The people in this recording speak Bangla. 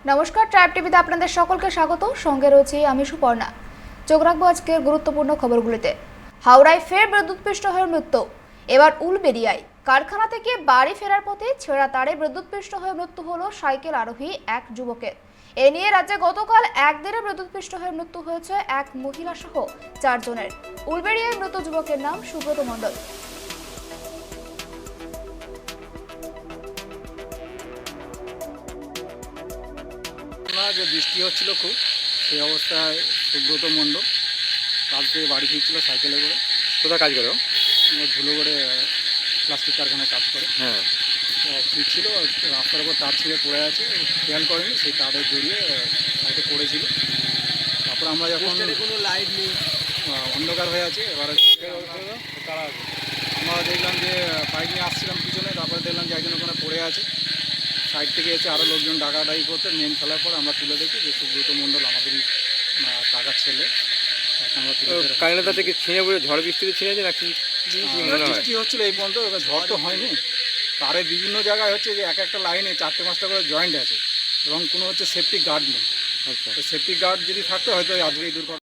নমস্কার, ট্রাইব টিভিতে আপনাদের সকলকে স্বাগত। সঙ্গে রয়েছে আমি সুপর্ণা। চোখ রাখবো আজকের গুরুত্বপূর্ণ খবরগুলিতে। হাওড়ায় ফের বিদ্যুৎপৃষ্ট হয়ে মৃত্যু, এবার উলবেড়িয়ায়। কারখানা থেকে বাড়ি ফেরার পথে ছেঁড়া তারে বিদ্যুৎপৃষ্ট হয়ে মৃত্যু হলো সাইকেল আরোহী এক যুবকের। এ নিয়ে রাজ্যে গতকাল একদিনে বিদ্যুৎপৃষ্ট হয়ে মৃত্যু হয়েছে এক মহিলা সহ 4 জনের। উলবেড়িয়ায় মৃত যুবকের নাম সুব্রত মণ্ডল। যে বৃষ্টি হচ্ছিল খুব, সেই অবস্থায় সুব্রত মণ্ডল কাজ থেকে বাড়ি ফিরছিল সাইকেলে করে। কোথায় কাজ করো? ধুলো করে প্লাস্টিক কারখানায় কাজ করে। হ্যাঁ, তো ফিরছিল, রাস্তার উপর তার ছিঁড়ে পড়ে আছে, খেয়াল করেনি, সেই তারে জড়িয়ে সাইডে পড়েছিল। তারপর আমরা যখন কোনো লাইট নেই, অন্ধকার হয়ে আছে, এবারে আমরা দেখলাম যে বাইক নিয়ে আসছিলাম পিছনে, তারপরে দেখলাম যে একজন ওখানে পড়ে আছে। সাইড থেকে এসে আরও লোকজন ডাকাডাকি করতে নেম ফেলার পর আমরা তুলে দেখি যে সুব্রত মণ্ডল আমাদেরই কাকার ছেলে। এখন আমরা তুলে কারেন্টের তার থেকে ছিঁড়ে পড়ে ঝড় বৃষ্টিতে ছিঁড়েছে নাকি কি মনে হয়? বৃষ্টি হচ্ছিলো এই পর্যন্ত, এবার ঝড় তো হয়নি। তারে বিভিন্ন জায়গায় হচ্ছে যে এক একটা লাইনে 4-5টা করে জয়েন্ট আছে এবং কোনো হচ্ছে সেফটি গার্ড নেই। আচ্ছা, তো সেফটি গার্ড যদি থাকতো হয়তো আজকে এই দুর্ঘটনা।